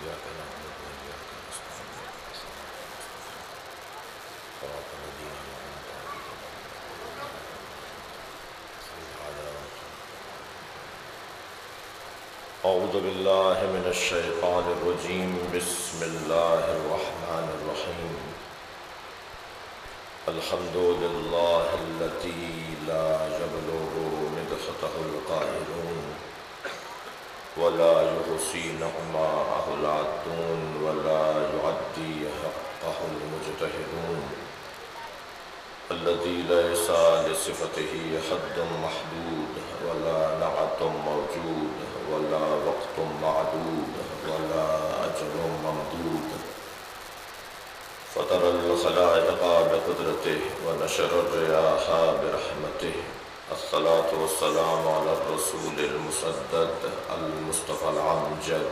إياك نعبد وإياك نستعين صراط الذين أنعمت عليهم أعوذ بالله من الشيطان الرجيم بسم الله الرحمن الرحيم الحمد لله الذي لا يبلغ مدحته القائلون ولا يحصي نعماءه العادون ولا يعدي حقه المجتهدون الذي ليس لصفته حد محدود ولا نعت موجود ولا وقت معدود ولا أجل ممدود فطر الخلائق بقدرته ونشر الرياح برحمته الصلاة والسلام على الرسول المسدد المصطفى العمجد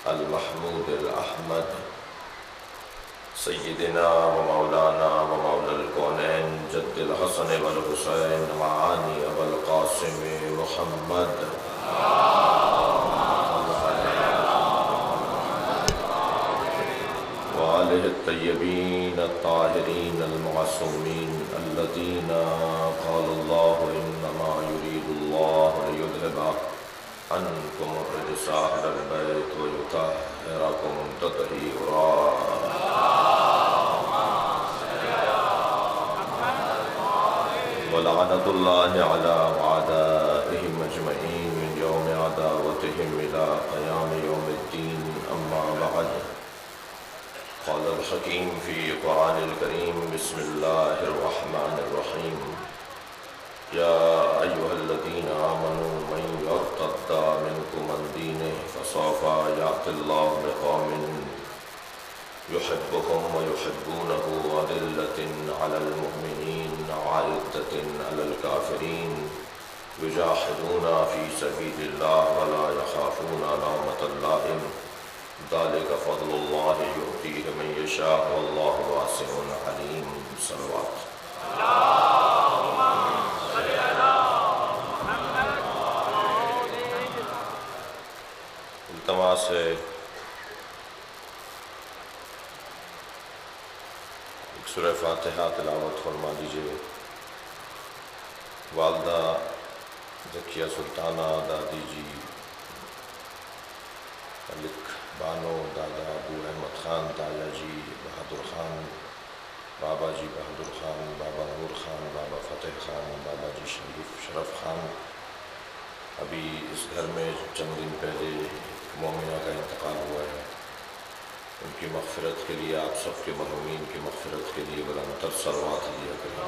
المحمود الأحمد سيدنا ومولانا ومولى الكونين جد الحسن والحسين معاني أبا القاسم محمد وآله الطيبين الطاهرين المعصومين الذين قال الله إنما يريد الله ليذهب عنكم الرجس أهل البيت ويطهركم تطهيرا ولعنة الله على أعدائهم أجمعين من يوم عداوتهم إلى قيام يوم الدين أما بعد قال الحكيم في قرآن الكريم بسم الله الرحمن الرحيم يا أيها الذين آمنوا من يرتد منكم عن دينه فسوف يأتي الله بقوم يحبهم ويحبونه أذلة على المؤمنين أعزة على الكافرين يجاهدون في سبيل الله ولا يخافون لومة لائم ذلك فضل الله يؤتيه من يشاء والله واسع عليم صلوات التماس ہے ایک سورہ فاتحہ تلاوت فرما دیجئے والدہ ذکیہ سلطانہ دادی جی ملک بانو دادا ابو احمد خان تایا جی بہادر خان بابا جی بہادر خان بابا نور خان بابا فتح خان بابا جی شرف خان ابھی اس گھر میں چند دن پہلے مومنہ کا انتقال ہوا ہے ان کی مغفرت کے لیے آپ سب کے مرحومین کی مغفرت کے لیے بلند تر صلوات لیا کریں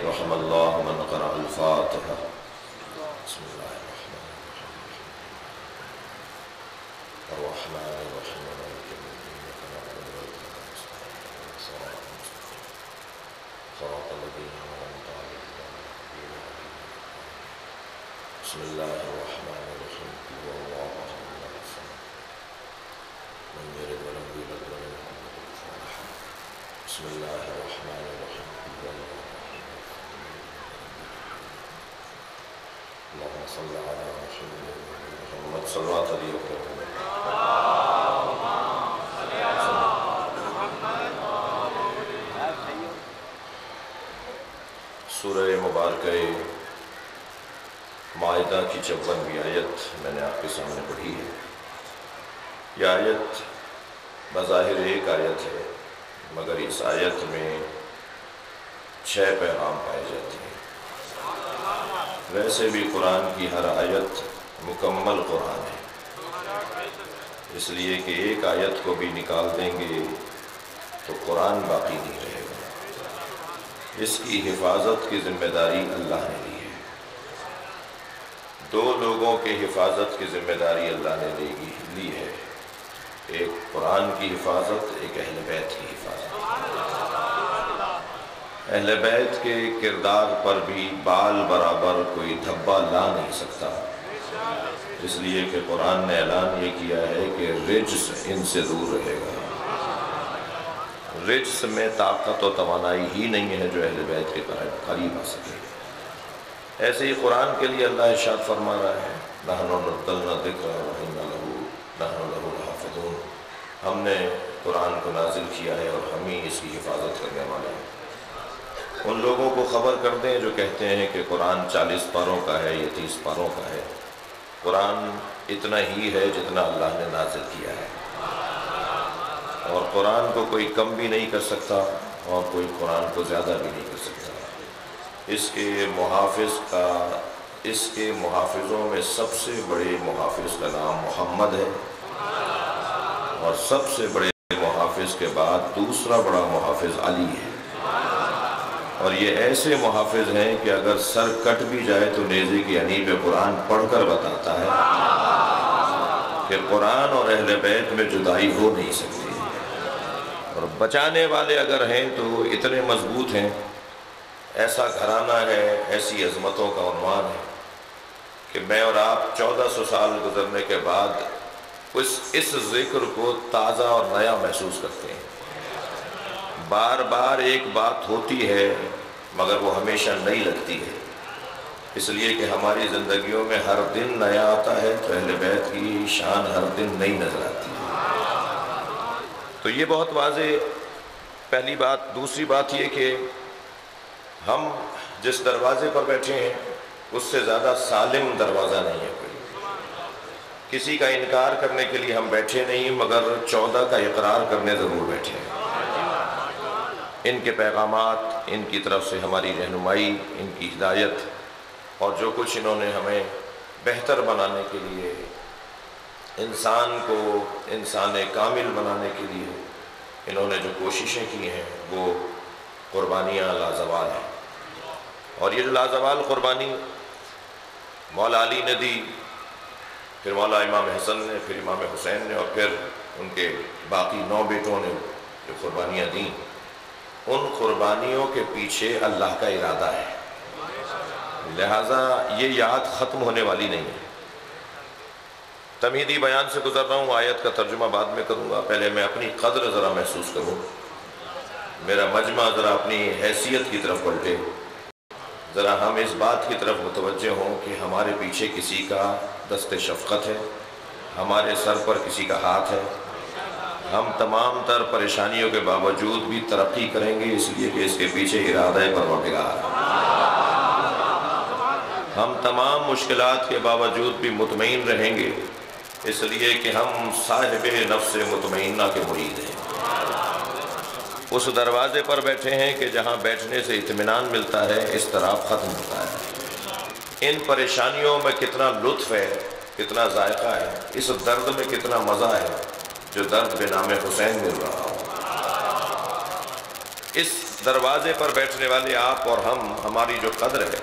رحم اللہ من قرأ الفاتحہ بسم اللہ الرحمن الرحیم الرحمن الرحیم مالک یوم الدین إياك نعبد وإياك نستعين صراط المستقيم صراط الذين أنعمت عليهم بسم الله الرحمن الرحيم قل هو الله أحد الله الصمد لم يلد ولم يولد ولم يكن له كفوا أحد بسم الله الرحمن الرحيم قل هو الله اللهم صل على محمد صلوات علیہ وسلم سورہ مبارکہ مائدہ کی 56ویں آیت میں نے آپ کے سامنے پڑھی ہے. یہ آیت بظاہر ایک آیت ہے مگر اس آیت میں 6 پیغام پائے جاتے ہیں. ویسے بھی قرآن کی ہر آیت مکمل قرآن ہے اس لیے کہ ایک آیت کو بھی نکال دیں گے تو قرآن باقی نہیں رہے گا. اس کی حفاظت کی ذمہ داری اللہ نے لی ہے. 2 لوگوں کے حفاظت کی ذمہ داری اللہ نے لی ہے. ایک قرآن کی حفاظت ایک اہل بیت کی حفاظت. اہل بیت کے کردار پر بھی بال برابر کوئی دھبا لا نہیں سکتا اس لیے کہ قرآن نے اعلان یہ کیا ہے کہ رجس ان سے دور رہے گا. رجس میں طاقت و توانائی ہی نہیں ہے جو اہل بیت کے قریب آ سکے. ایسے ہی قرآن کے لیے اللہ ارشاد فرما رہا ہے نحن نزلنا الذکر وإنا لہ لحافظون، ہم نے قرآن کو نازل کیا ہے اور ہم ہی اس کی حفاظت کرنے والے ہیں۔ ان لوگوں کو خبر کر دیں جو کہتے ہیں کہ قرآن 40 پاروں کا ہے یا 30 پاروں کا ہے، قرآن اتنا ہی ہے جتنا اللہ نے نازل کیا ہے، اور قرآن کو کوئی کم بھی نہیں کر سکتا اور کوئی قرآن کو زیادہ بھی نہیں کر سکتا۔ اس کے محافظوں میں سب سے بڑے محافظ کا نام محمد ہے، اور سب سے بڑے محافظ کے بعد دوسرا بڑا محافظ علی ہے، اور یہ ایسے محافظ ہیں کہ اگر سر کٹ بھی جائے تو نیزے کی انھی پہ قرآن پڑھ کر بتاتا ہے کہ قرآن اور اہل بیت میں جدائی ہو نہیں سکتی، اور بچانے والے اگر ہیں تو اتنے مضبوط ہیں، ایسا گھرانہ ہے، ایسی عظمتوں کا عنوان ہے کہ میں اور آپ 1400 سال گزرنے کے بعد اس ذکر کو تازہ اور نیا محسوس کرتے ہیں۔ بار بار ایک بات ہوتی ہے مگر وہ ہمیشہ نئی لگتی ہے، اس لیے کہ ہماری زندگیوں میں ہر دن نیا آتا ہے، تو اہل بیت کی شان ہر دن نئی نظر آتی ہے۔ تو یہ بہت واضح پہلی بات۔ دوسری بات یہ کہ ہم جس دروازے پر بیٹھے ہیں اس سے زیادہ سالم دروازہ نہیں ہے کوئی۔ کسی کا انکار کرنے کے لیے ہم بیٹھے نہیں، مگر 14 کا اقرار کرنے ضرور بیٹھے ہیں۔ ان کے پیغامات، ان کی طرف سے ہماری رہنمائی، ان کی ہدایت، اور جو کچھ انہوں نے ہمیں بہتر بنانے کے لیے، انسان کو انسان کامل بنانے کے لیے انہوں نے جو کوششیں کی ہیں وہ قربانیاں لازوال ہیں، اور یہ جو لازوال قربانی مولا علی نے دی، پھر مولا امام حسن نے، پھر امام حسین نے، اور پھر ان کے باقی 9 بیٹوں نے جو قربانیاں دیں، ان قربانیوں کے پیچھے اللہ کا ارادہ ہے، لہٰذا یہ یاد ختم ہونے والی نہیں ہے۔ تمہیدی بیان سے گزر رہا ہوں، آیت کا ترجمہ بعد میں کروں گا، پہلے میں اپنی قدر ذرا محسوس کروں، میرا مجمع ذرا اپنی حیثیت کی طرف پلٹے، ذرا ہم اس بات کی طرف متوجہ ہوں کہ ہمارے پیچھے کسی کا دست شفقت ہے، ہمارے سر پر کسی کا ہاتھ ہے، ہم تمام تر پریشانیوں کے باوجود بھی ترقی کریں گے اس لیے کہ اس کے پیچھے ارادہ پروردگار ہے، ہم تمام مشکلات کے باوجود بھی مطمئن رہیں گے اس لیے کہ ہم صاحب نفس مطمئنہ کے مرید ہیں، اس دروازے پر بیٹھے ہیں کہ جہاں بیٹھنے سے اطمینان ملتا ہے، اضطراب ختم ہوتا ہے۔ ان پریشانیوں میں کتنا لطف ہے، کتنا ذائقہ ہے، اس درد میں کتنا مزہ ہے جو درد بنام حسین مل رہا ہو۔ اس دروازے پر بیٹھنے والے آپ اور ہماری جو قدر ہے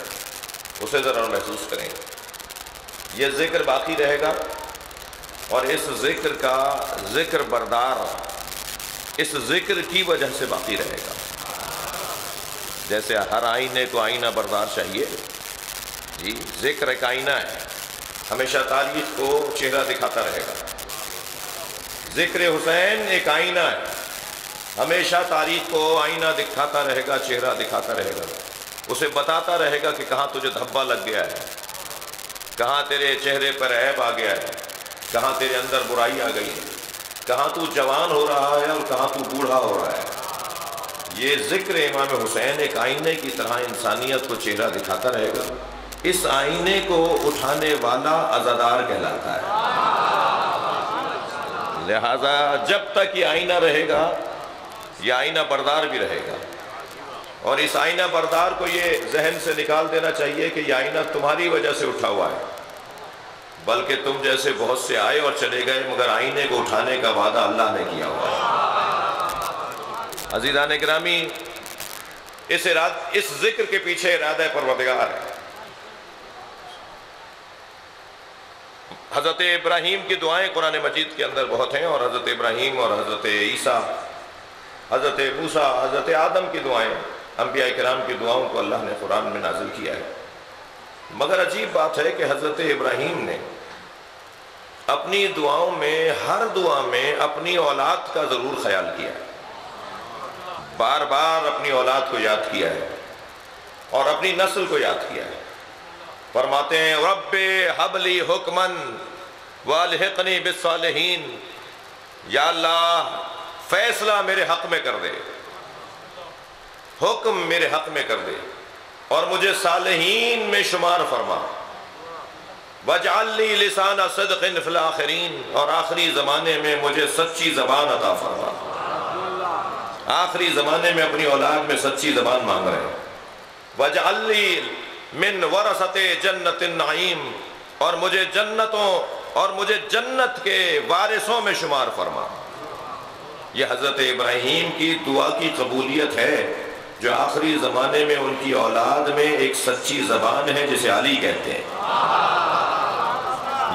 اسے ذرا محسوس کریں۔ یہ ذکر باقی رہے گا، اور اس ذکر کا ذکر بردار اس ذکر کی وجہ سے باقی رہے گا۔ جیسے ہر آئینے کو آئینہ بردار چاہیے، جی ذکر ایک آئینہ ہے، ہمیشہ تاریخ کو چہرہ دکھاتا رہے گا۔ ذکر حسین ایک آئینہ ہے، ہمیشہ تاریخ کو آئینہ دکھاتا رہے گا، چہرہ دکھاتا رہے گا، اسے بتاتا رہے گا کہ کہاں تجھے دھبا لگ گیا ہے، کہاں تیرے چہرے پر عیب آ گیا ہے، کہاں تیرے اندر برائی آ گئی ہے، کہاں تو جوان ہو رہا ہے اور کہاں تو بوڑھا ہو رہا ہے۔ یہ ذکر امام حسین ایک آئینے کی طرح انسانیت کو چہرہ دکھاتا رہے گا۔ اس آئینے کو اٹھانے والا عزادار کہلاتا ہے، لہذا جب تک یہ آئینہ رہے گا یہ آئینہ بردار بھی رہے گا، اور اس آئینہ بردار کو یہ ذہن سے نکال دینا چاہیے کہ یہ آئینہ تمہاری وجہ سے اٹھا ہوا ہے، بلکہ تم جیسے بہت سے آئے اور چلے گئے، مگر آئینے کو اٹھانے کا وعدہ اللہ نے کیا ہوا ہے۔ عزیزان گرامی، اس ذکر کے پیچھے ارادہ پروردگار ہے۔ حضرت ابراہیم کی دعائیں قرآن مجید کے اندر بہت ہیں، اور حضرت ابراہیم اور حضرت عیسیٰ، حضرت موسیٰ، حضرت آدم کی دعائیں، انبیاء کرام کی دعاؤں کو اللہ نے قرآن میں نازل کیا ہے۔ مگر عجیب بات ہے کہ حضرت ابراہیم نے اپنی دعاؤں میں، ہر دعا میں اپنی اولاد کا ضرور خیال کیا ہے، بار بار اپنی اولاد کو یاد کیا ہے اور اپنی نسل کو یاد کیا ہے۔ فرماتے ہیں رب ہب لی حکمن والحقنی بالصالحین، یا اللہ فیصلہ میرے حق میں کر دے، حکم میرے حق میں کر دے اور مجھے صالحین میں شمار فرما، وَاجْعَلْ لِي لِسَانَ صِدْقٍ فِي الْآخِرِينَ، اور آخری زمانے میں مجھے سچی زبان عطا فرما۔ آخری زمانے میں اپنی اولاد میں سچی زبان مانگ رہے ہیں۔ وَاجْعَلْ لِي مِنْ وَرَثَةِ جَنَّةِ النَّعِيمِ، اور مجھے جنتوں اور مجھے جنت کے وارثوں میں شمار فرما۔ یہ حضرت ابراہیم کی دعا کی قبولیت ہے، جو آخری زمانے میں ان کی اولاد میں ایک سچی زبان ہے جسے علی کہتے ہیں۔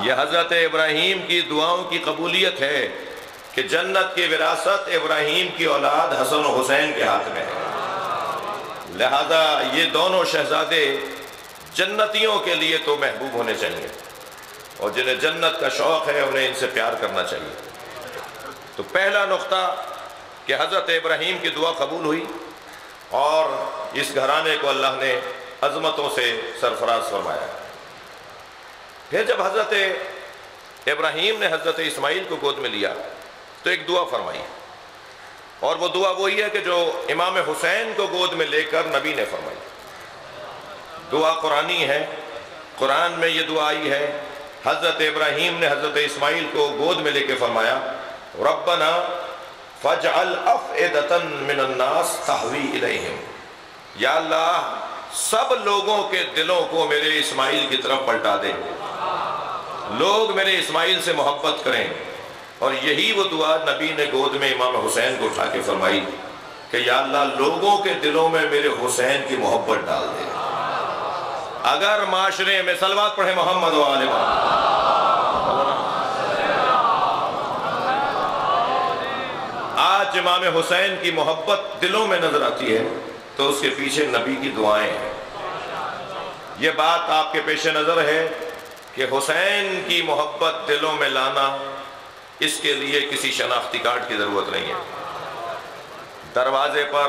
یہ حضرت ابراہیم کی دعاؤں کی قبولیت ہے کہ جنت کی وراثت ابراہیم کی اولاد حسن و حسین کے ہاتھ میں ہے، لہذا یہ دونوں شہزادے جنتیوں کے لیے تو محبوب ہونے چاہیے، اور جنہیں جنت کا شوق ہے انہیں ان سے پیار کرنا چاہیے۔ تو پہلا نقطہ کہ حضرت ابراہیم کی دعا قبول ہوئی اور اس گھرانے کو اللہ نے عظمتوں سے سرفراز فرمایا۔ پھر جب حضرت ابراہیم نے حضرت اسماعیل کو گود میں لیا تو ایک دعا فرمائی، اور وہ دعا وہی ہے کہ جو امام حسین کو گود میں لے کر نبی نے فرمائی۔ دعا قرآنی ہے، قرآن میں یہ دعا آئی ہے۔ حضرت ابراہیم نے حضرت اسماعیل کو گود میں لے کے فرمایا ربنا فاجعل افئدۃ من الناس تہوی الیہم، یا اللہ سب لوگوں کے دلوں کو میرے اسماعیل کی طرف پلٹا دے، لوگ میرے اسماعیل سے محبت کریں۔ اور یہی وہ دعا نبی نے گود میں امام حسین کو اٹھا کے فرمائی کہ یا اللہ لوگوں کے دلوں میں میرے حسین کی محبت ڈال دے۔ اگر معاشرے میں صلوات پڑھے محمد و آل محمد، آج امام حسین کی محبت دلوں میں نظر آتی ہے تو اس کے پیچھے نبی کی دعائیں ہیں۔ یہ بات آپ کے پیش نظر ہے کہ حسین کی محبت دلوں میں لانا، اس کے لیے کسی شناختی کارڈ کی ضرورت نہیں ہے۔ دروازے پر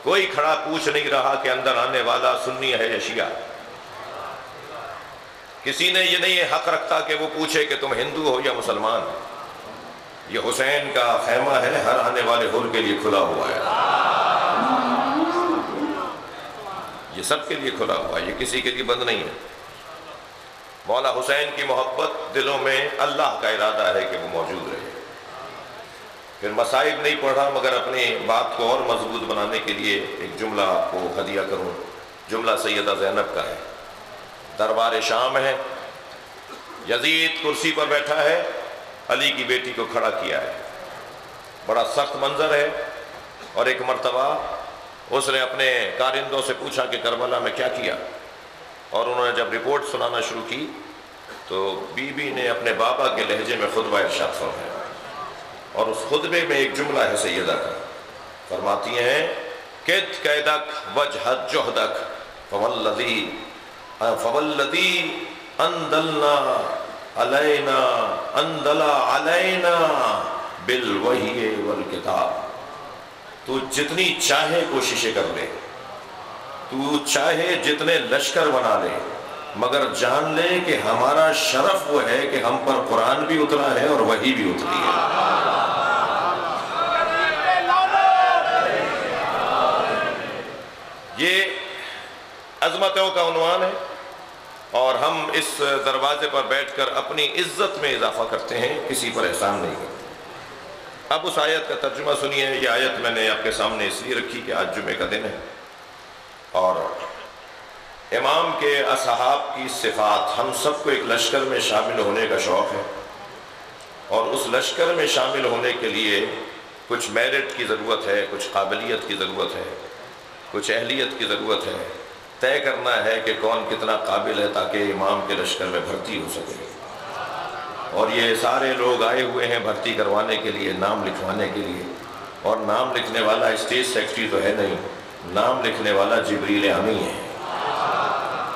کوئی کھڑا پوچھ نہیں رہا کہ اندر آنے والا سنی ہے یا شیعہ، کسی نے یہ نہیں حق رکھتا کہ وہ پوچھے کہ تم ہندو ہو یا مسلمان۔ یہ حسین کا خیمہ ہے، ہر آنے والے حر کے لیے کھلا ہوا ہے، یہ سب کے لیے کھلا ہوا ہے، یہ کسی کے لیے بند نہیں ہے۔ مولا حسین کی محبت دلوں میں اللہ کا ارادہ ہے کہ وہ موجود رہے۔ پھر مصائب نہیں پڑھا مگر اپنی بات کو اور مضبوط بنانے کے لیے ایک جملہ آپ کو ہدیہ کروں۔ جملہ سیدہ زینب کا ہے، دربار شام ہے، یزید کرسی پر بیٹھا ہے، علی کی بیٹی کو کھڑا کیا ہے، بڑا سخت منظر ہے۔ اور ایک مرتبہ اس نے اپنے کارندوں سے پوچھا کہ کربلا میں کیا کیا، اور انہوں نے جب رپورٹ سنانا شروع کی تو بی بی نے اپنے بابا کے لہجے میں خطبہ ارشاد فرمایا، اور اس خطبے میں ایک جملہ ہے سیدہ کا، فرماتی ہیں کت قیدک وجہد جہدک فوالذی اندلنا علینا بالوحی والکتاب، تو جتنی چاہے کوششیں کر لے، تو چاہے جتنے لشکر بنا لے، مگر جان لے کہ ہمارا شرف وہ ہے کہ ہم پر قرآن بھی اترا ہے اور وحی بھی اتری ہے۔ یہ عظمتوں کا عنوان ہے، اور ہم اس دروازے پر بیٹھ کر اپنی عزت میں اضافہ کرتے ہیں، کسی پر احسان نہیں کرتے۔ اب اس آیت کا ترجمہ سنیے۔ یہ آیت میں نے آپ کے سامنے اس لیے رکھی کہ آج جمعے کا دن ہے، اور امام کے اصحاب کی صفات، ہم سب کو ایک لشکر میں شامل ہونے کا شوق ہے، اور اس لشکر میں شامل ہونے کے لیے کچھ میرٹ کی ضرورت ہے، کچھ قابلیت کی ضرورت ہے، کچھ اہلیت کی ضرورت ہے۔ طے کرنا ہے کہ کون کتنا قابل ہے تاکہ امام کے لشکر میں بھرتی ہو سکے۔ اور یہ سارے لوگ آئے ہوئے ہیں بھرتی کروانے کے لیے، نام لکھوانے کے لیے، اور نام لکھنے والا اسٹیج سیکرٹری تو ہے نہیں، نام لکھنے والا جبریل امی ہے،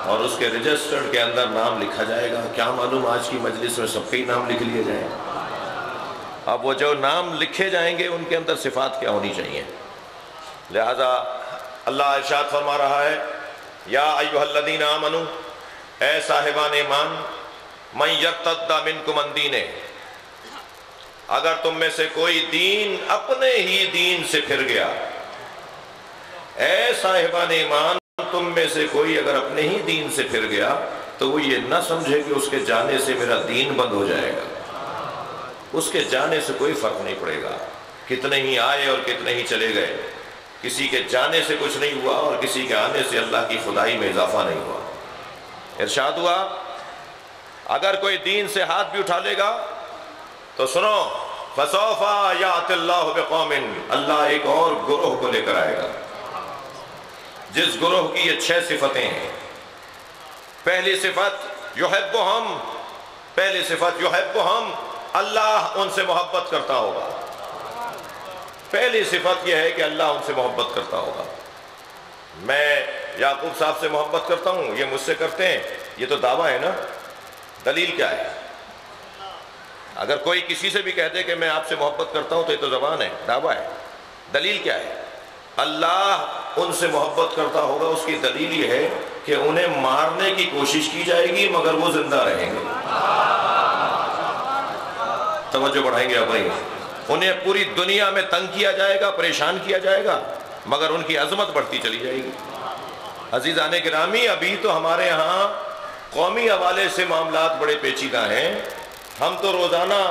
اور اس کے رجسٹرڈ کے اندر نام لکھا جائے گا۔ کیا معلوم آج کی مجلس میں سب کے ہی نام لکھ لیے جائیں۔ اب وہ جو نام لکھے جائیں گے ان کے اندر صفات کیا ہونی چاہیے؟ لہذا اللہ ارشاد فرما رہا ہے یا ایھا الذین آمنوا اے صاحبان ایمان، من یرتد منکم عن دینہ، اگر تم میں سے کوئی دین اپنے ہی دین سے پھر گیا، اے صاحبان ایمان تم میں سے کوئی اگر اپنے ہی دین سے پھر گیا تو وہ یہ نہ سمجھے کہ اس کے جانے سے میرا دین بند ہو جائے گا۔ اس کے جانے سے کوئی فرق نہیں پڑے گا، کتنے ہی آئے اور کتنے ہی چلے گئے، کسی کے جانے سے کچھ نہیں ہوا اور کسی کے آنے سے اللہ کی خدائی میں اضافہ نہیں ہوا۔ ارشاد ہوا اگر کوئی دین سے ہاتھ بھی اٹھا لے گا تو سنو، فَسَوْفَ يَأْتِ اللَّهُ بِقَوْمٍ، اللہ ایک اور گروہ کو لے کر آئے گا جس گروہ کی یہ 6 صفتیں ہیں۔ پہلی صفت یحبہم، پہلی صفت یحبہم، اللہ ان سے محبت کرتا ہوگا۔ پہلی صفت یہ ہے کہ اللہ ان سے محبت کرتا ہوگا۔ میں یعقوب صاحب سے محبت کرتا ہوں، یہ مجھ سے کرتے ہیں، یہ تو دعویٰ ہے نا، دلیل کیا ہے؟ اگر کوئی کسی سے بھی کہتے کہ میں آپ سے محبت کرتا ہوں تو یہ تو زبان ہے، دعویٰ ہے، دلیل کیا ہے؟ اللہ ان سے محبت کرتا ہوگا، اس کی دلیل یہ ہے کہ انہیں مارنے کی کوشش کی جائے گی مگر وہ زندہ رہیں گے۔ توجہ بڑھائیں گے آپ بھائی، انہیں پوری دنیا میں تنگ کیا جائے گا، پریشان کیا جائے گا، مگر ان کی عظمت بڑھتی چلی جائے گی۔ عزیزان گرامی، ابھی تو ہمارے ہاں قومی حوالے سے معاملات بڑے پیچیدہ ہیں۔ ہم تو روزانہ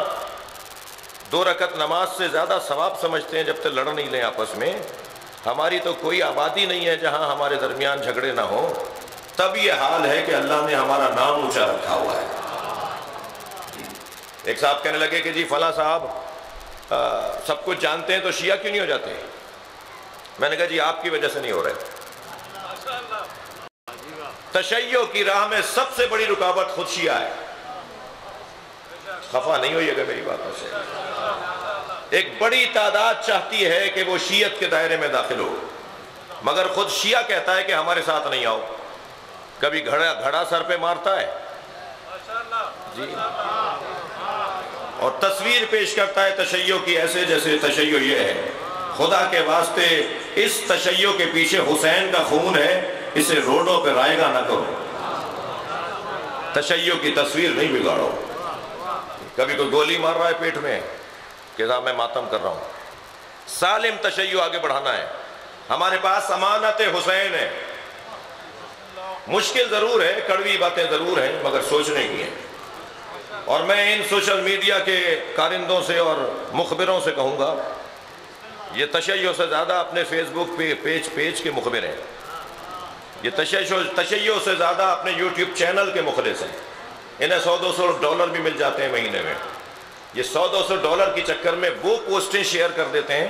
2 رکعت نماز سے زیادہ ثواب سمجھتے ہیں جب تک لڑ نہیں لیں آپس میں۔ ہماری تو کوئی آبادی نہیں ہے جہاں ہمارے درمیان جھگڑے نہ ہوں، تب یہ حال ہے کہ اللہ نے ہمارا نام اونچا رکھا ہوا ہے۔ ایک صاحب کہنے لگے کہ جی فلاں صاحب سب کچھ جانتے ہیں تو شیعہ کیوں نہیں ہو جاتے؟ میں نے کہا جی آپ کی وجہ سے نہیں ہو رہے۔ تشیع کی راہ میں سب سے بڑی رکاوٹ خود شیعہ ہے۔ خفا نہیں ہوئیے گا میری باتوں سے۔ ایک بڑی تعداد چاہتی ہے کہ وہ شیعت کے دائرے میں داخل ہو، مگر خود شیعہ کہتا ہے کہ ہمارے ساتھ نہیں آؤ۔ کبھی گھڑا سر پہ مارتا ہے جی، اور تصویر پیش کرتا ہے تشیع کی ایسے جیسے تشیع یہ ہے۔ خدا کے واسطے اس تشیع کے پیچھے حسین کا خون ہے، اسے روڈوں پہ رائیگاں نہ کرو، تشیع کی تصویر نہیں بگاڑو۔ کبھی کوئی گولی مار رہا ہے پیٹ میں کہ صاحب میں ماتم کر رہا ہوں۔ سالم تشیع آگے بڑھانا ہے۔ ہمارے پاس امانت حسین ہے، مشکل ضرور ہے، کڑوی باتیں ضرور ہیں، مگر سوچنے کی ہیں۔ اور میں ان سوشل میڈیا کے کارندوں سے اور مخبروں سے کہوں گا، یہ تشیع سے زیادہ اپنے فیس بک پہ پیج کے مخبر ہیں، یہ تشیع سے زیادہ اپنے یوٹیوب چینل کے مخلص ہیں۔ انہیں $100-200 بھی مل جاتے ہیں مہینے میں۔ یہ $100-200 کے چکر میں وہ پوسٹیں شیئر کر دیتے ہیں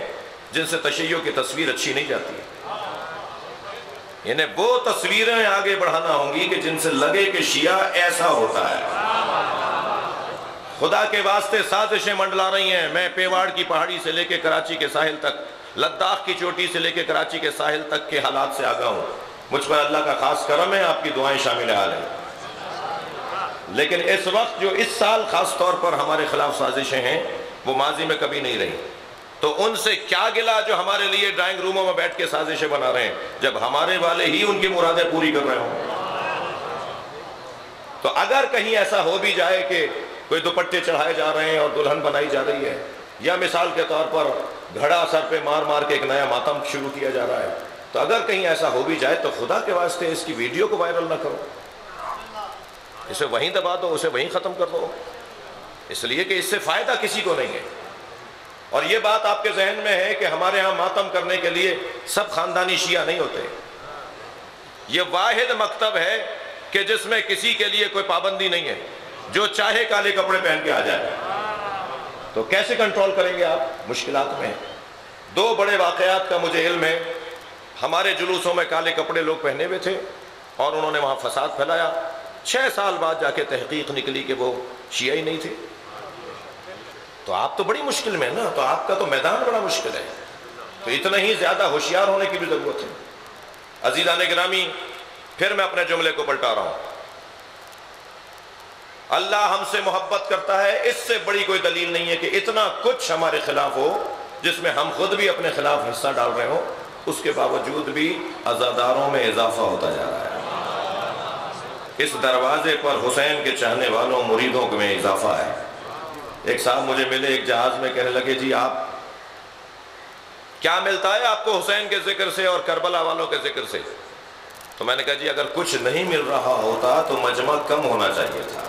جن سے تشیع کی تصویر اچھی نہیں جاتی ہے۔ انہیں وہ تصویریں آگے بڑھانا ہوں گی کہ جن سے لگے کہ شیعہ ایسا ہوتا ہے۔ خدا کے واسطے سازشیں منڈلا رہی ہیں۔ میں پیواڑ کی پہاڑی سے لے کے کراچی کے ساحل تک، لداخ کی چوٹی سے لے کے کراچی کے ساحل تک کے حالات سے آگاہ ہوں۔ مجھ پر اللہ کا خاص کرم ہے، آپ کی دعائیں شامل حال ہیں۔ لیکن اس وقت جو اس سال خاص طور پر ہمارے خلاف سازشیں ہیں وہ ماضی میں کبھی نہیں رہی، تو ان سے کیا گلا جو ہمارے لیے ڈرائنگ روموں میں بیٹھ کے سازشیں بنا رہے ہیں، جب ہمارے والے ہی ان کی مرادیں پوری کر رہے ہوں۔ تو اگر کہیں ایسا ہو بھی جائے کہ کوئی دوپٹے چڑھائے جا رہے ہیں اور دلہن بنائی جا رہی ہے، یا مثال کے طور پر گھڑا سر پہ مار مار کے ایک نیا ماتم شروع کیا جا رہا ہے، تو اگر کہیں ایسا ہو بھی جائے تو خدا کے واسطے اس کی ویڈیو کو وائرل نہ کرو، اسے وہیں دبا دو، اسے وہیں ختم کر دو، اس لیے کہ اس سے فائدہ کسی کو نہیں ہے۔ اور یہ بات آپ کے ذہن میں ہے کہ ہمارے ہاں ماتم کرنے کے لیے سب خاندانی شیعہ نہیں ہوتے۔ یہ واحد مکتب ہے کہ جس میں کسی کے لیے کوئی پابندی نہیں ہے، جو چاہے کالے کپڑے پہن کے آ جائے۔ تو کیسے کنٹرول کریں گے آپ؟ مشکلات میں۔ 2 بڑے واقعات کا مجھے علم ہے۔ ہمارے جلوسوں میں کالے کپڑے لوگ پہنے ہوئے تھے اور انہوں نے وہاں فساد پھیلایا۔ 6 سال بعد جا کے تحقیق نکلی کہ وہ شیعہ ہی نہیں تھے۔ تو آپ تو بڑی مشکل میں نا، تو آپ کا تو میدان بڑا مشکل ہے، تو اتنا ہی زیادہ ہوشیار ہونے کی بھی ضرورت ہے۔ عزیزان گرامی، پھر میں اپنے جملے کو پلٹا رہا ہوں۔ اللہ ہم سے محبت کرتا ہے، اس سے بڑی کوئی دلیل نہیں ہے کہ اتنا کچھ ہمارے خلاف ہو جس میں ہم خود بھی اپنے خلاف حصہ ڈال رہے ہوں، اس کے باوجود بھی عزاداروں میں اضافہ ہوتا جا رہا ہے۔ اس دروازے پر حسین کے چاہنے والوں مریدوں میں اضافہ ہے۔ ایک صاحب مجھے ملے ایک جہاز میں، کہنے لگے جی آپ کیا ملتا ہے آپ کو حسین کے ذکر سے اور کربلا والوں کے ذکر سے؟ تو میں نے کہا جی اگر کچھ نہیں مل رہا ہوتا تو مجمع کم ہونا چاہیے تھا،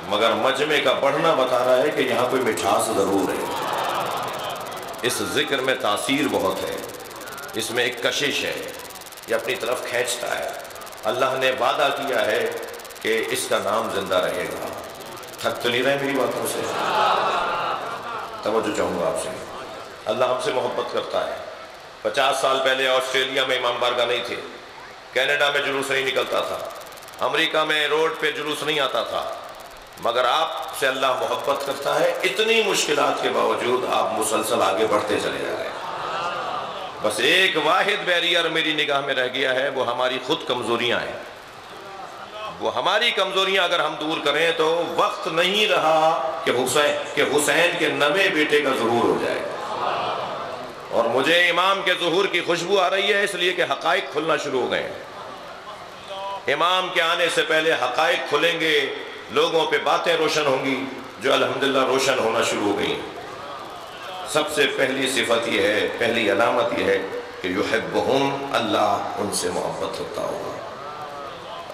مگر مجمع کا بڑھنا بتا رہا ہے کہ یہاں کوئی مٹھاس ضرور ہے۔ اس ذکر میں تاثیر بہت ہے، اس میں ایک کشش ہے، یہ اپنی طرف کھینچتا ہے۔ اللہ نے وعدہ کیا ہے کہ اس کا نام زندہ رہے گا۔ تھک تو نہیں رہے میری باتوں سے؟ توجہ چاہوں گا آپ سے۔ اللہ ہم سے محبت کرتا ہے۔ 50 سال پہلے آسٹریلیا میں امام بارگاہ نہیں تھے، کینیڈا میں جلوس نہیں نکلتا تھا، امریکہ میں روڈ پہ جلوس نہیں آتا تھا، مگر آپ سے اللہ محبت کرتا ہے۔ اتنی مشکلات کے باوجود آپ مسلسل آگے بڑھتے چلے جا رہے ہیں۔ بس ایک واحد بیریئر میری نگاہ میں رہ گیا ہے، وہ ہماری خود کمزوریاں ہیں۔ وہ ہماری کمزوریاں اگر ہم دور کریں تو وقت نہیں رہا کہ حسین کے نوے بیٹے کا ظہور ہو جائے۔ اور مجھے امام کے ظہور کی خوشبو آ رہی ہے، اس لیے کہ حقائق کھلنا شروع ہو گئے ہیں۔ امام کے آنے سے پہلے حقائق کھلیں گے، لوگوں پہ باتیں روشن ہوں گی، جو الحمدللہ روشن ہونا شروع ہو گئی۔ سب سے پہلی صفت یہ ہے، پہلی علامت یہ ہے کہ یحبہم، اللہ ان سے محبت کرتا ہوگا۔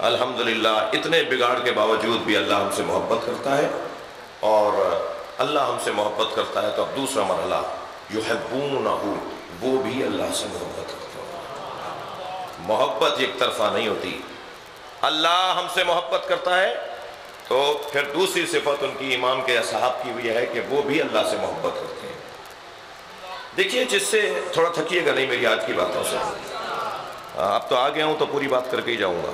الحمدللہ اتنے بگاڑ کے باوجود بھی اللہ ہم سے محبت کرتا ہے، اور اللہ ہم سے محبت کرتا ہے تو اب دوسرا مرحلہ یحبونہ، وہ بھی اللہ سے محبت کرتا ہے۔ محبت ایک طرفہ نہیں ہوتی، اللہ ہم سے محبت کرتا ہے تو پھر دوسری صفت ان کی امام کے اصحاب کی بھی ہے کہ وہ بھی اللہ سے محبت کرتے ہیں۔ دیکھیے، جس سے تھوڑا تھکیے گا نہیں میری آج کی باتوں سے، اب تو آ گیا ہوں تو پوری بات کر کے ہی جاؤں گا۔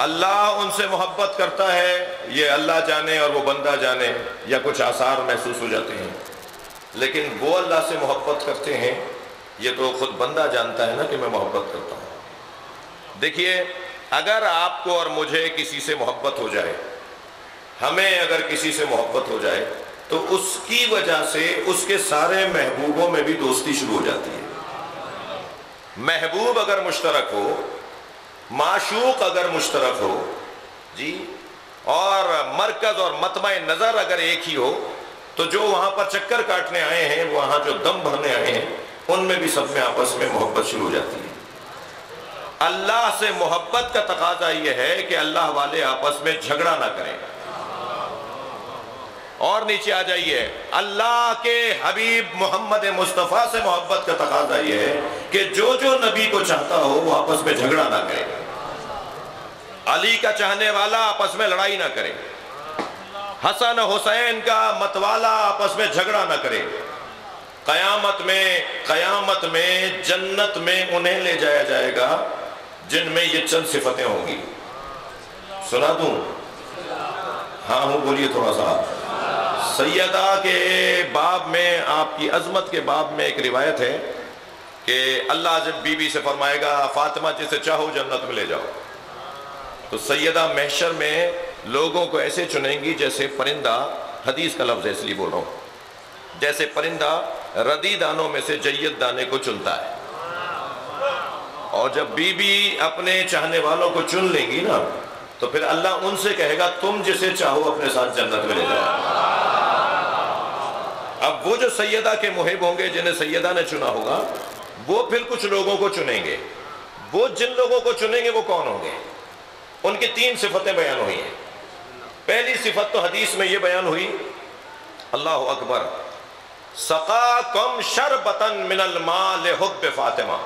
اللہ ان سے محبت کرتا ہے، یہ اللہ جانے اور وہ بندہ جانے، یا کچھ آثار محسوس ہو جاتے ہیں، لیکن وہ اللہ سے محبت کرتے ہیں یہ تو خود بندہ جانتا ہے نا کہ میں محبت کرتا ہوں۔ دیکھیے، اگر آپ کو اور مجھے کسی سے محبت ہو جائے، ہمیں اگر کسی سے محبت ہو جائے تو اس کی وجہ سے اس کے سارے محبوبوں میں بھی دوستی شروع ہو جاتی ہے۔ محبوب اگر مشترک ہو، معشوق اگر مشترک ہو جی، اور مرکز اور مطمع نظر اگر ایک ہی ہو، تو جو وہاں پر چکر کاٹنے آئے ہیں، وہاں جو دم بھرنے آئے ہیں، ان میں بھی سب میں آپس میں محبت شروع ہو جاتی ہے۔ اللہ سے محبت کا تقاضا یہ ہے کہ اللہ والے آپس میں جھگڑا نہ کریں۔ اور نیچے آ جائیے، اللہ کے حبیب محمد مصطفیٰ سے محبت کا تقاضا یہ ہے کہ جو جو نبی کو چاہتا ہو وہ آپس میں جھگڑا نہ کرے۔ علی کا چاہنے والا آپس میں لڑائی نہ کرے، حسن حسین کا متوالا آپس میں جھگڑا نہ کرے۔ قیامت میں جنت میں انہیں لے جایا جائے گا جن میں یہ چند صفتیں ہوں گی۔ سنا دوں؟ ہاں ہوں بولیے تھوڑا سا۔ سیدہ کے باب میں، آپ کی عظمت کے باب میں ایک روایت ہے کہ اللہ جب بی بی سے فرمائے گا فاطمہ جسے چاہو جنت میں لے جاؤ، تو سیدہ محشر میں لوگوں کو ایسے چنیں گی جیسے پرندہ، حدیث کا لفظ ہے اس لیے بول رہا ہوں، جیسے پرندہ ردی دانوں میں سے جید دانے کو چنتا ہے۔ اور جب بی بی اپنے چاہنے والوں کو چن لیں گی نا، تو پھر اللہ ان سے کہے گا تم جسے چاہو اپنے ساتھ جنت میں لے جاؤ۔ اب وہ جو سیدہ کے محب ہوں گے جنہیں سیدہ نے چنا ہوگا، وہ پھر کچھ لوگوں کو چنیں گے۔ وہ جن لوگوں کو چنیں گے وہ کون ہوں گے؟ ان کی 3 صفتیں بیان ہوئی ہیں۔ پہلی صفت تو حدیث میں یہ بیان ہوئی، اللہ اکبر، سقاکم شربتن من الماء لحب فاطمہ۔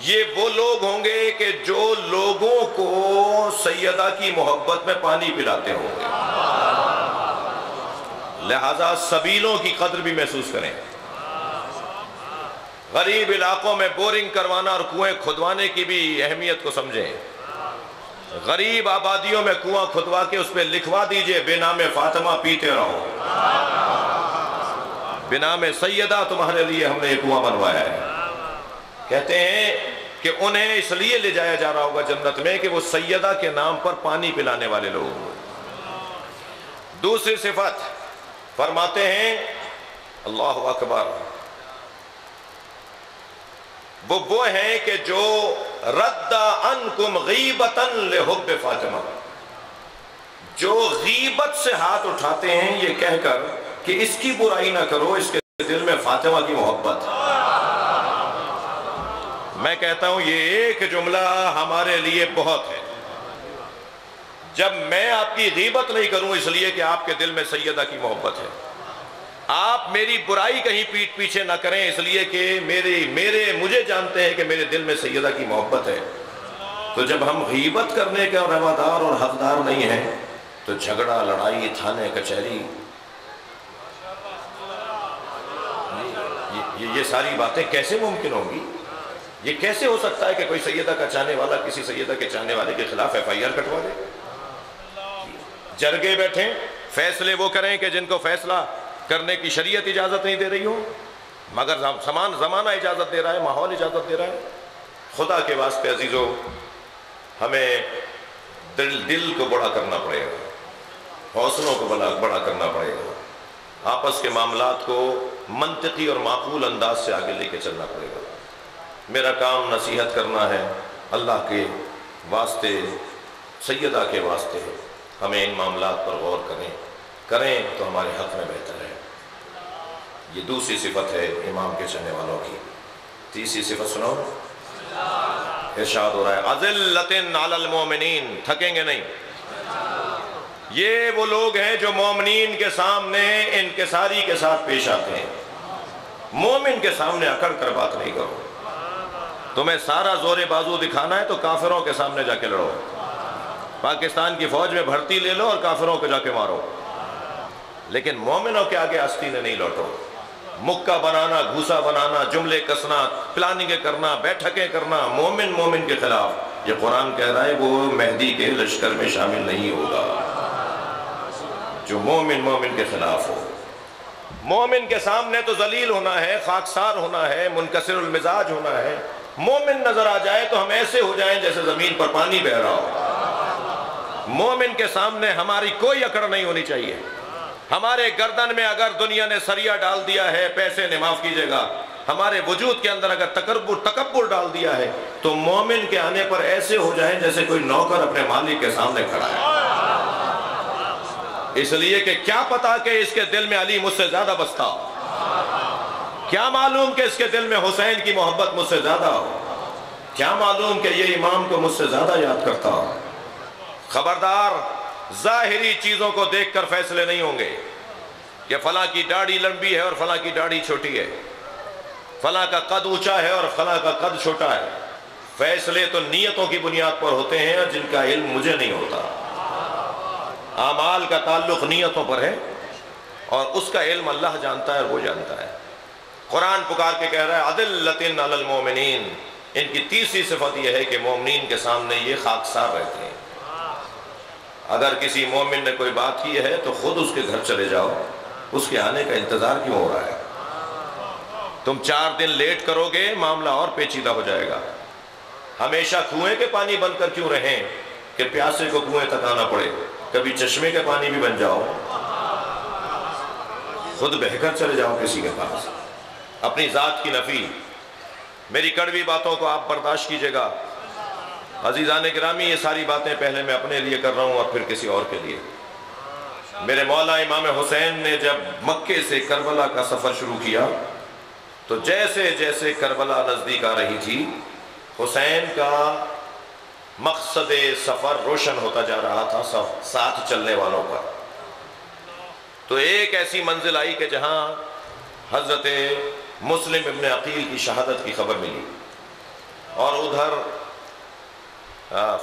یہ وہ لوگ ہوں گے کہ جو لوگوں کو سیدہ کی محبت میں پانی پلاتے ہوں گے، لہذا سبیلوں کی قدر بھی محسوس کریں۔ غریب علاقوں میں بورنگ کروانا اور کنویں کھدوانے کی بھی اہمیت کو سمجھیں۔ غریب آبادیوں میں کنواں کھدوا کے اس پہ لکھوا دیجئے بے نام فاطمہ پیتے رہو، بنام سیدہ تمہارے لیے ہم نے ایک کنواں بنوایا ہے. کہتے ہیں کہ انہیں اس لیے لے جایا جا رہا ہوگا جنت میں کہ وہ سیدہ کے نام پر پانی پلانے والے لوگ. دوسری صفت فرماتے ہیں اللہ اکبر، وہ ہیں کہ جو رد عنکم غیبتا لحب فاطمہ، جو غیبت سے ہاتھ اٹھاتے ہیں یہ کہہ کر کہ اس کی برائی نہ کرو، اس کے دل میں فاطمہ کی محبت. میں کہتا ہوں یہ ایک جملہ ہمارے لیے بہت ہے. جب میں آپ کی غیبت نہیں کروں اس لیے کہ آپ کے دل میں سیدہ کی محبت ہے، آپ میری برائی کہیں پیٹھ پیچھے نہ کریں اس لیے کہ مجھے جانتے ہیں کہ میرے دل میں سیدہ کی محبت ہے. تو جب ہم غیبت کرنے کے روادار اور حقدار نہیں ہیں تو جھگڑا، لڑائی، تھانے، کچہری، یہ ساری باتیں کیسے ممکن ہوں گی؟ یہ کیسے ہو سکتا ہے کہ کوئی سیدہ کا چاہنے والا کسی سیدہ کے چاہنے والے کے خلاف FIR کٹوا دے؟ جرگے بیٹھیں، فیصلے وہ کریں کہ جن کو فیصلہ کرنے کی شریعت اجازت نہیں دے رہی ہو، مگر زمانہ اجازت دے رہا ہے، ماحول اجازت دے رہا ہے. خدا کے واسطے عزیزو، ہمیں دل کو بڑا کرنا پڑے گا، حوصلوں کو بڑا کرنا پڑے گا، آپس کے معاملات کو منطقی اور معقول انداز سے آگے لے کے چلنا پڑے گا. میرا کام نصیحت کرنا ہے اللہ کے واسطے، سیدہ کے واسطے. ہمیں ان معاملات پر غور کریں تو ہمارے حق میں بہتر ہے. یہ دوسری صفت ہے امام کے چلنے والوں کی. تیسری صفت سنو، ارشاد ہو رہا ہے اذلۃ علی المؤمنین، تھکیں گے نہیں. یہ وہ لوگ ہیں جو مومنین کے سامنے انکساری کے ساتھ پیش آتے ہیں. مومن کے سامنے اکڑ کر بات نہیں کرو. تمہیں سارا زور بازو دکھانا ہے تو کافروں کے سامنے جا کے لڑو. پاکستان کی فوج میں بھرتی لے لو اور کافروں کو جا کے مارو، لیکن مومنوں کے آگے آستینے نہیں لوٹو. مکہ بنانا، گھوسا بنانا، جملے کسنا، پلاننگیں کرنا، بیٹھکیں کرنا مومن کے خلاف، یہ قرآن کہہ رہا ہے وہ مہدی کے لشکر میں شامل نہیں ہوگا. جو مومن کے خلاف ہو، مومن کے سامنے تو ذلیل ہونا ہے، خاکسار ہونا ہے، منکسر المزاج ہونا ہے. مومن نظر آ جائے تو ہم ایسے ہو جائیں جیسے زمین پر پانی بہہ رہا ہو. مومن کے سامنے ہماری کوئی اکڑ نہیں ہونی چاہیے. ہمارے گردن میں اگر دنیا نے سریا ڈال دیا ہے، پیسے نے معاف کیجئے گا، ہمارے وجود کے اندر اگر تکبر ڈال دیا ہے تو مومن کے آنے پر ایسے ہو جائیں جیسے کوئی نوکر اپنے مالک کے سامنے کھڑا ہے. اس لیے کہ کیا پتا کہ اس کے دل میں علی مجھ سے زیادہ بستا ہو، کیا معلوم کہ اس کے دل میں حسین کی محبت مجھ سے زیادہ ہو، کیا معلوم کہ یہ امام کو مجھ سے زیادہ یاد کرتا ہو. خبردار، ظاہری چیزوں کو دیکھ کر فیصلے نہیں ہوں گے کہ فلاں کی داڑھی لمبی ہے اور فلاں کی داڑھی چھوٹی ہے، فلاں کا قد اونچا ہے اور فلاں کا قد چھوٹا ہے. فیصلے تو نیتوں کی بنیاد پر ہوتے ہیں جن کا علم مجھے نہیں ہوتا. اعمال کا تعلق نیتوں پر ہے اور اس کا علم اللہ جانتا ہے اور وہ جانتا ہے. قرآن پکار کے کہہ رہا ہے اذلۃ علی المؤمنین. ان کی تیسری صفت یہ ہے کہ مومنین کے سامنے یہ خاکسار رہتے ہیں. اگر کسی مومن نے کوئی بات کی ہے تو خود اس کے گھر چلے جاؤ، اس کے آنے کا انتظار کیوں ہو رہا ہے؟ تم 4 دن لیٹ کرو گے معاملہ اور پیچیدہ ہو جائے گا. ہمیشہ کنویں کے پانی بن کر کیوں رہیں کہ پیاسے کو کنویں تک آنا پڑے؟ کبھی چشمے کے پانی بھی بن جاؤ، خود بہہ کر چلے جاؤ کسی کے پاس. اپنی ذات کی نفی. میری کڑوی باتوں کو آپ برداشت کیجئے گا. عزیزان گرامی، یہ ساری باتیں پہلے میں اپنے لیے کر رہا ہوں اور پھر کسی اور کے لیے. میرے مولا امام حسین نے جب مکے سے کربلا کا سفر شروع کیا تو جیسے جیسے کربلا نزدیک آ رہی تھی حسین کا مقصد سفر روشن ہوتا جا رہا تھا ساتھ چلنے والوں پر. تو ایک ایسی منزل آئی کہ جہاں حضرت مسلم ابن عقیل کی شہادت کی خبر ملی اور ادھر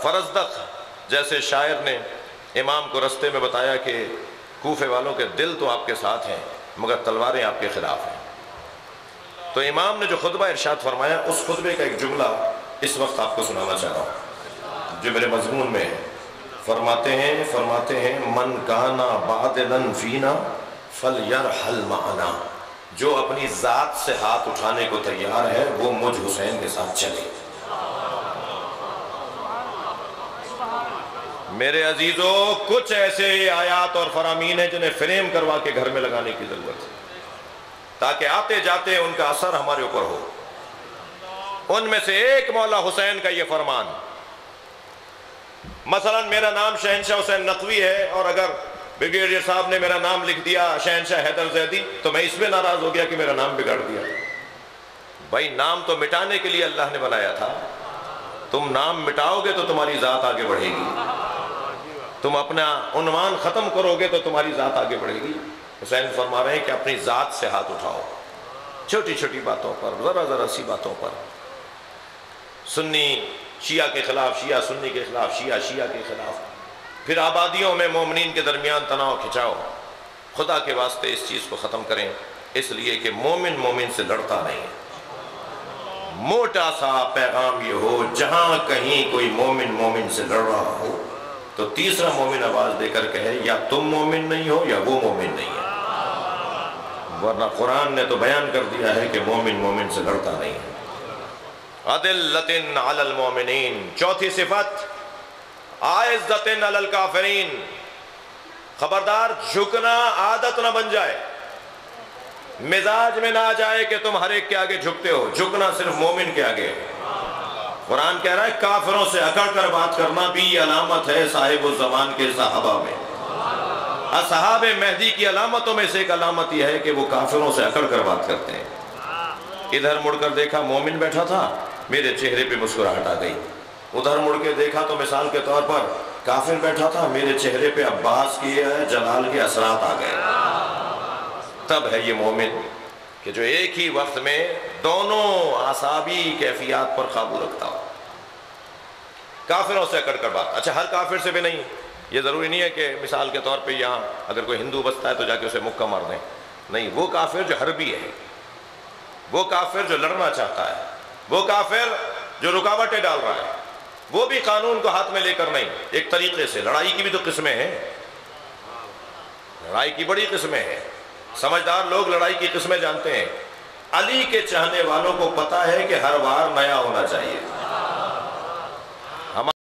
فرزدق جیسے شاعر نے امام کو رستے میں بتایا کہ کوفے والوں کے دل تو آپ کے ساتھ ہیں مگر تلواریں آپ کے خلاف ہیں. تو امام نے جو خطبہ ارشاد فرمایا اس خطبے کا ایک جملہ اس وقت آپ کو سنانا چاہ رہا ہوں جو میرے مضمون میں ہے. فرماتے ہیں من کانا بادلاً فینا فلیرحل معنا. جو اپنی ذات سے ہاتھ اٹھانے کو تیار ہے وہ مجھ حسین کے ساتھ چلے۔ میرے عزیزو، کچھ ایسے آیات اور فرامین ہیں جنہیں فریم کروا کے گھر میں لگانے کی ضرورت ہے تاکہ آتے جاتے ان کا اثر ہمارے اوپر ہو۔ ان میں سے ایک مولا حسین کا یہ فرمان، مثلا میرا نام شہنشاہ حسین نقوی ہے اور اگر بریگیڈیئر صاحب نے میرا نام لکھ دیا شہنشاہ حیدر زیدی تو میں اس میں ناراض ہو گیا کہ میرا نام بگاڑ دیا۔ بھائی نام تو مٹانے کے لیے اللہ نے بنایا تھا، تم نام مٹاؤ گے تو تمہاری ذات آگے بڑھے گی، تم اپنا عنوان ختم کرو گے تو تمہاری ذات آگے بڑھے گی۔ حسین فرما رہے ہیں کہ اپنی ذات سے ہاتھ اٹھاؤ، چھوٹی چھوٹی باتوں پر، ذرا ذرا سی باتوں پر، سنی شیعہ کے خلاف، شیعہ سنی کے خلاف، شیعہ شیعہ کے خلاف، پھر آبادیوں میں مومنین کے درمیان تناؤ کھچاؤ۔ خدا کے واسطے اس چیز کو ختم کریں، اس لیے کہ مومن مومن سے لڑتا نہیں ہے۔ موٹا سا پیغام یہ ہو، جہاں کہیں کوئی مومن مومن سے لڑ رہا ہو تو تیسرا مومن آواز دے کر کہے یا تم مومن نہیں ہو یا وہ مومن نہیں ہے، ورنہ قرآن نے تو بیان کر دیا ہے کہ مومن مومن سے لڑتا نہیں ہے۔ اذلۃ علی المومنین، چوتھی صفت اعزۃ علی الکافرین، خبردار جھکنا عادت نہ بن جائے، مزاج میں نہ آ جائے کہ تم ہر ایک کے آگے جھکتے ہو، جھکنا صرف مومن کے آگے۔ قرآن کہہ رہا ہے کافروں سے اکڑ کر بات کرنا بھی علامت ہے صاحب الزمان کے صحابہ میں۔ اصحاب مہدی کی علامتوں میں سے ایک علامت یہ ہے کہ وہ کافروں سے اکڑ کر بات کرتے ہیں۔ ادھر مڑ کر دیکھا مومن بیٹھا تھا، میرے چہرے پہ مسکراہٹ آ گئی، ادھر مڑ کے دیکھا تو مثال کے طور پر کافر بیٹھا تھا، میرے چہرے پہ عباس کی جلال کے اثرات آ گئے۔ تب ہے یہ مومن کہ جو ایک ہی وقت میں دونوں اعصابی کیفیات پر قابو رکھتا ہو۔ کافروں سے اکڑ کر بات، اچھا ہر کافر سے بھی نہیں، یہ ضروری نہیں ہے کہ مثال کے طور پہ یہاں اگر کوئی ہندو بستا ہے تو جا کے اسے مکہ مار دیں، نہیں، وہ کافر جو حربی ہے، وہ کافر جو لڑنا چاہتا ہے، وہ کافر جو رکاوٹیں ڈال رہا ہے، وہ بھی قانون کو ہاتھ میں لے کر نہیں، ایک طریقے سے لڑائی کی بھی تو قسمیں ہیں، لڑائی کی بڑی قسمیں ہیں، سمجھدار لوگ لڑائی کی قسمیں جانتے ہیں۔ علی کے چاہنے والوں کو پتا ہے کہ ہر وار نیا ہونا چاہیے،